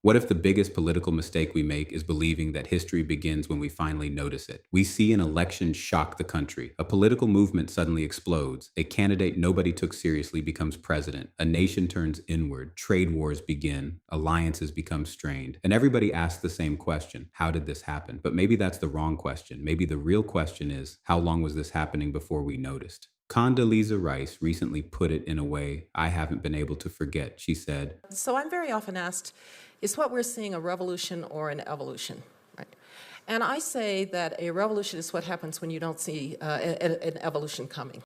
What if the biggest political mistake we make is believing that history begins when we finally notice it? We see an election shock the country. A political movement suddenly explodes. A candidate nobody took seriously becomes president. A nation turns inward. Trade wars begin. Alliances become strained. And everybody asks the same question: how did this happen? But maybe that's the wrong question. Maybe the real question is, how long was this happening before we noticed? Condoleezza Rice recently put it in a way I haven't been able to forget. She said, So I'm very often asked, is what we're seeing a revolution or an evolution? Right? And I say that a revolution is what happens when you don't see an evolution coming.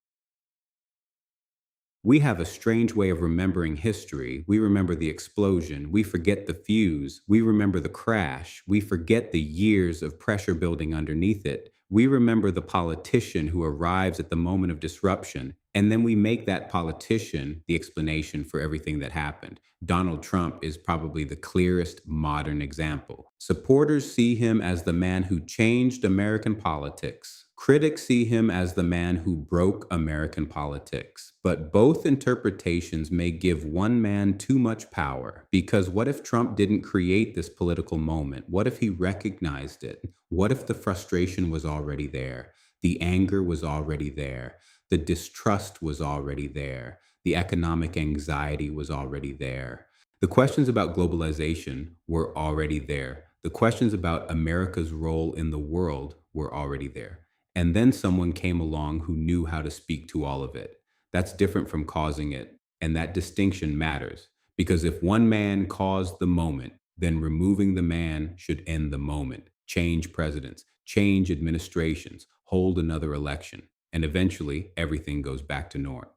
we have a strange way of remembering history. We remember the explosion. We forget the fuse. We remember the crash. We forget the years of pressure building underneath it. We remember the politician who arrives at the moment of disruption. And then we make that politician the explanation for everything that happened. Donald Trump is probably the clearest modern example. Supporters see him as the man who changed American politics. Critics see him as the man who broke American politics. But both interpretations may give one man too much power. Because what if Trump didn't create this political moment? What if he recognized it? What if the frustration was already there? The anger was already there. The distrust was already there. The economic anxiety was already there. The questions about globalization were already there. The questions about America's role in the world were already there. And then someone came along who knew how to speak to all of it. That's different from causing it. And that distinction matters. Because if one man caused the moment, then removing the man should end the moment. Change presidents, change administrations, hold another election. And eventually, everything goes back to normal.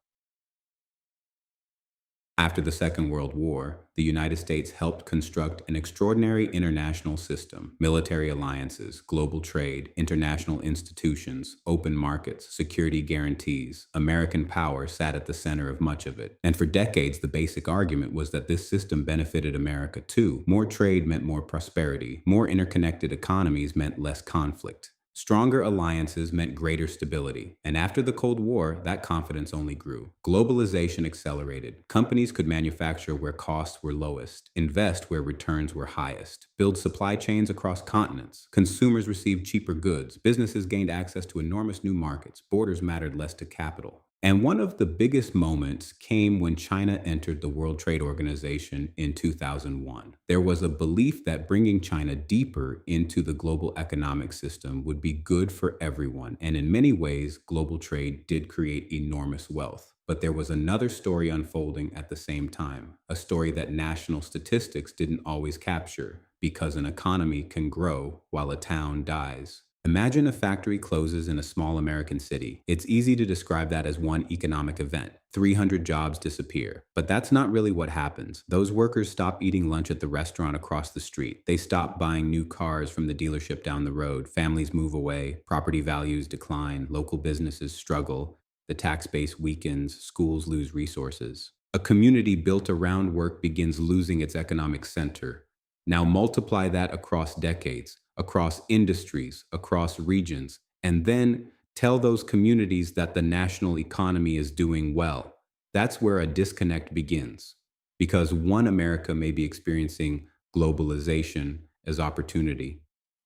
After the Second World War, the United States helped construct an extraordinary international system: military alliances, global trade, international institutions, open markets, security guarantees. American power sat at the center of much of it. And for decades, the basic argument was that this system benefited America too. More trade meant more prosperity. More interconnected economies meant less conflict. Stronger alliances meant greater stability. And after the Cold War, that confidence only grew. Globalization accelerated. Companies could manufacture where costs were lowest, invest where returns were highest, build supply chains across continents. Consumers received cheaper goods. Businesses gained access to enormous new markets. Borders mattered less to capital. And one of the biggest moments came when China entered the World Trade Organization in 2001. There was a belief that bringing China deeper into the global economic system would be good for everyone. And in many ways, global trade did create enormous wealth. But there was another story unfolding at the same time, a story that national statistics didn't always capture, because an economy can grow while a town dies. Imagine a factory closes in a small American city. It's easy to describe that as one economic event. 300 jobs disappear. But that's not really what happens. Those workers stop eating lunch at the restaurant across the street. They stop buying new cars from the dealership down the road. Families move away. Property values decline. Local businesses struggle. The tax base weakens. Schools lose resources. A community built around work begins losing its economic center. Now multiply that across decades, across industries, across regions, and then tell those communities that the national economy is doing well. That's where a disconnect begins. Because one America may be experiencing globalization as opportunity.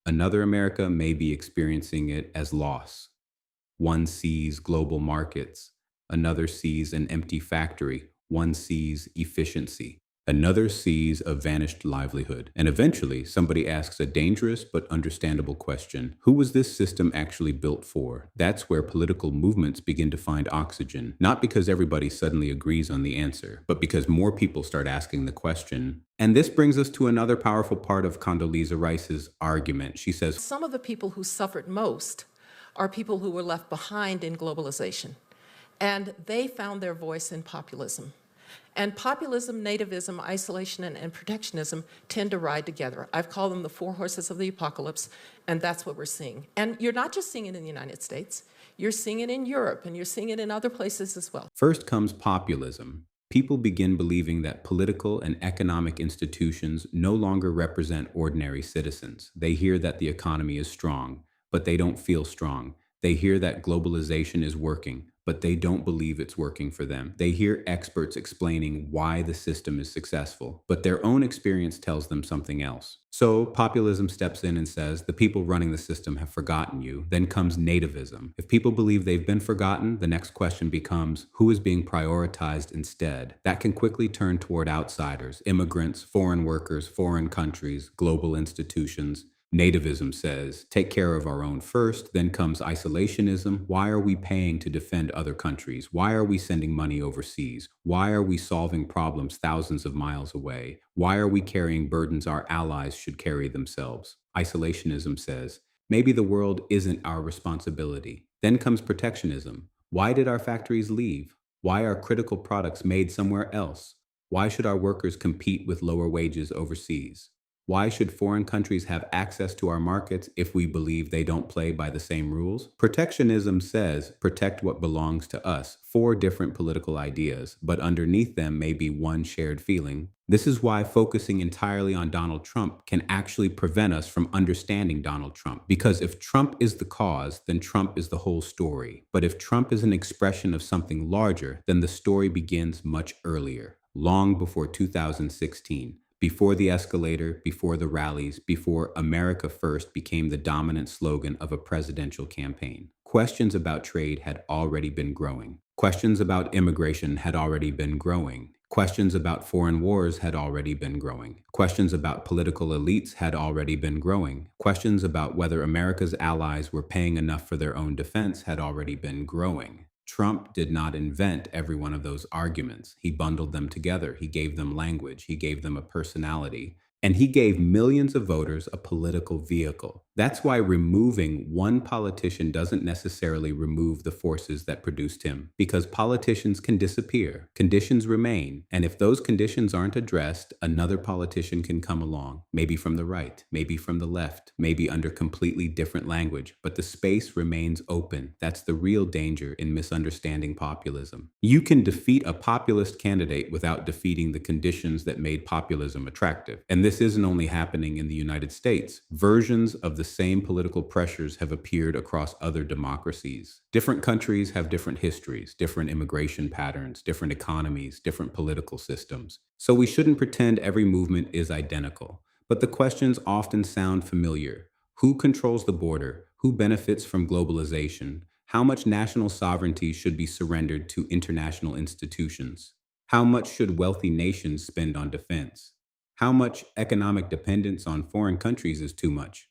Another America may be experiencing it as loss. One sees global markets. Another sees an empty factory. One sees efficiency. Another sees a vanished livelihood. And eventually, somebody asks a dangerous but understandable question: who was this system actually built for? That's where political movements begin to find oxygen, not because everybody suddenly agrees on the answer, but because more people start asking the question. And this brings us to another powerful part of Condoleezza Rice's argument. She says, Some of the people who suffered most are people who were left behind in globalization. And they found their voice in populism. And populism, nativism, isolation, and protectionism tend to ride together. I've called them the four horses of the apocalypse, and that's what we're seeing. And you're not just seeing it in the United States. You're seeing it in Europe, and you're seeing it in other places as well. first comes populism. People begin believing that political and economic institutions no longer represent ordinary citizens. They hear that the economy is strong, but they don't feel strong. They hear that globalization is working, but they don't believe it's working for them. They hear experts explaining why the system is successful, but their own experience tells them something else. So populism steps in and says, the people running the system have forgotten you. Then comes nativism. If people believe they've been forgotten, the next question becomes, who is being prioritized instead? That can quickly turn toward outsiders, immigrants, foreign workers, foreign countries, global institutions. Nativism says, take care of our own first, then comes isolationism. Why are we paying to defend other countries? Why are we sending money overseas? Why are we solving problems thousands of miles away? Why are we carrying burdens our allies should carry themselves? Isolationism says, maybe the world isn't our responsibility. Then comes protectionism. Why did our factories leave? Why are critical products made somewhere else? Why should our workers compete with lower wages overseas? Why should foreign countries have access to our markets if we believe they don't play by the same rules? Protectionism says protect what belongs to us, four different political ideas, but underneath them may be one shared feeling. This is why focusing entirely on Donald Trump can actually prevent us from understanding Donald Trump. Because if Trump is the cause, then Trump is the whole story. But if Trump is an expression of something larger, then the story begins much earlier, long before 2016. Before the escalator, before the rallies, before America First became the dominant slogan of a presidential campaign. Questions about trade had already been growing. Questions about immigration had already been growing. Questions about foreign wars had already been growing. Questions about political elites had already been growing. Questions about whether America's allies were paying enough for their own defense had already been growing. Trump did not invent every one of those arguments. He bundled them together. He gave them language. He gave them a personality. And he gave millions of voters a political vehicle. That's why removing one politician doesn't necessarily remove the forces that produced him, because politicians can disappear, conditions remain, and if those conditions aren't addressed, another politician can come along, maybe from the right, maybe from the left, maybe under completely different language, but the space remains open. That's the real danger in misunderstanding populism. You can defeat a populist candidate without defeating the conditions that made populism attractive. And this isn't only happening in the United States. Versions of the same political pressures have appeared across other democracies. Different countries have different histories, different immigration patterns, different economies, different political systems. So we shouldn't pretend every movement is identical. But the questions often sound familiar. Who controls the border? Who benefits from globalization? How much national sovereignty should be surrendered to international institutions? How much should wealthy nations spend on defense? How much economic dependence on foreign countries is too much?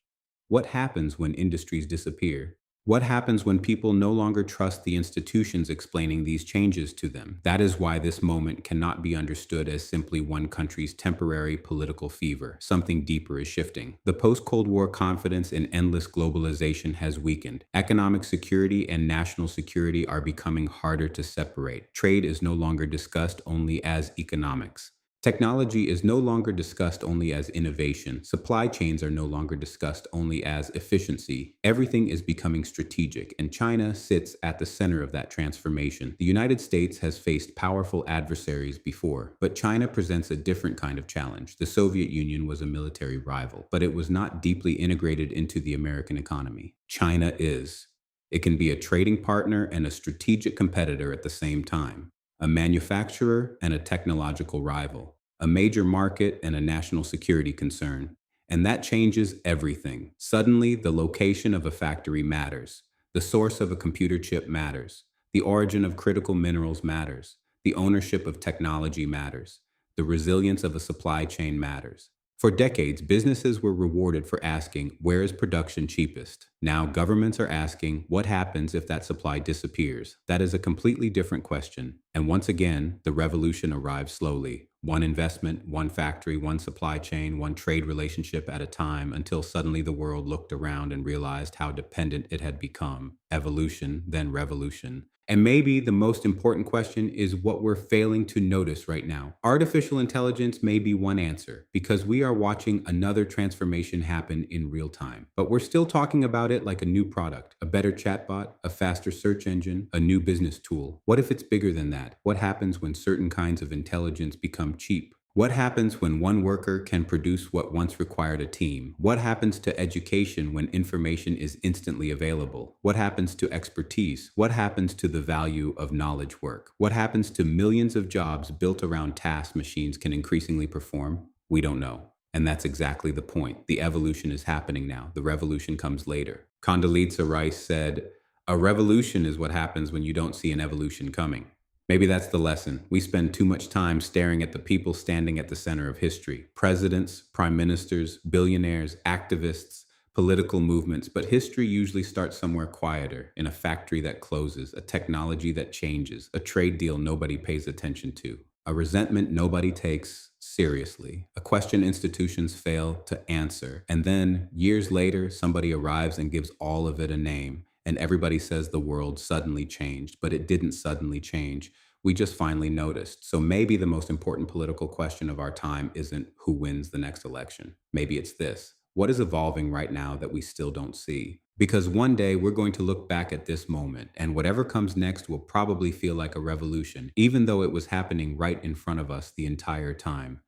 What happens when industries disappear? What happens when people no longer trust the institutions explaining these changes to them? That is why this moment cannot be understood as simply one country's temporary political fever. Something deeper is shifting. The post-Cold War confidence in endless globalization has weakened. Economic security and national security are becoming harder to separate. Trade is no longer discussed only as economics. Technology is no longer discussed only as innovation. Supply chains are no longer discussed only as efficiency. Everything is becoming strategic, and China sits at the center of that transformation. The United States has faced powerful adversaries before, but China presents a different kind of challenge. The Soviet Union was a military rival, but it was not deeply integrated into the American economy. China is. It can be a trading partner and a strategic competitor at the same time, a manufacturer and a technological rival, a major market and a national security concern. And that changes everything. Suddenly, the location of a factory matters. The source of a computer chip matters. The origin of critical minerals matters. The ownership of technology matters. The resilience of a supply chain matters. For decades, businesses were rewarded for asking, where is production cheapest? Now governments are asking, what happens if that supply disappears? That is a completely different question. And once again, the revolution arrives slowly. One investment, one factory, one supply chain, one trade relationship at a time, until suddenly the world looked around and realized how dependent it had become. Evolution, then revolution. And maybe the most important question is what we're failing to notice right now. Artificial intelligence may be one answer, because we are watching another transformation happen in real time. But we're still talking about it like a new product, a better chatbot, a faster search engine, a new business tool. What if it's bigger than that? What happens when certain kinds of intelligence become cheap? What happens when one worker can produce what once required a team? What happens to education when information is instantly available? What happens to expertise? What happens to the value of knowledge work? What happens to millions of jobs built around tasks machines can increasingly perform? We don't know. And that's exactly the point. The evolution is happening now. The revolution comes later. Condoleezza Rice said, "A revolution is what happens when you don't see an evolution coming." Maybe that's the lesson. We spend too much time staring at the people standing at the center of history: presidents, prime ministers, billionaires, activists, political movements. But history usually starts somewhere quieter, in a factory that closes, a technology that changes, a trade deal nobody pays attention to, a resentment nobody takes seriously, a question institutions fail to answer. And then, years later, somebody arrives and gives all of it a name. And everybody says the world suddenly changed, but it didn't suddenly change. We just finally noticed. So maybe the most important political question of our time isn't who wins the next election. Maybe it's this: what is evolving right now that we still don't see? Because one day we're going to look back at this moment, and whatever comes next will probably feel like a revolution, even though it was happening right in front of us the entire time.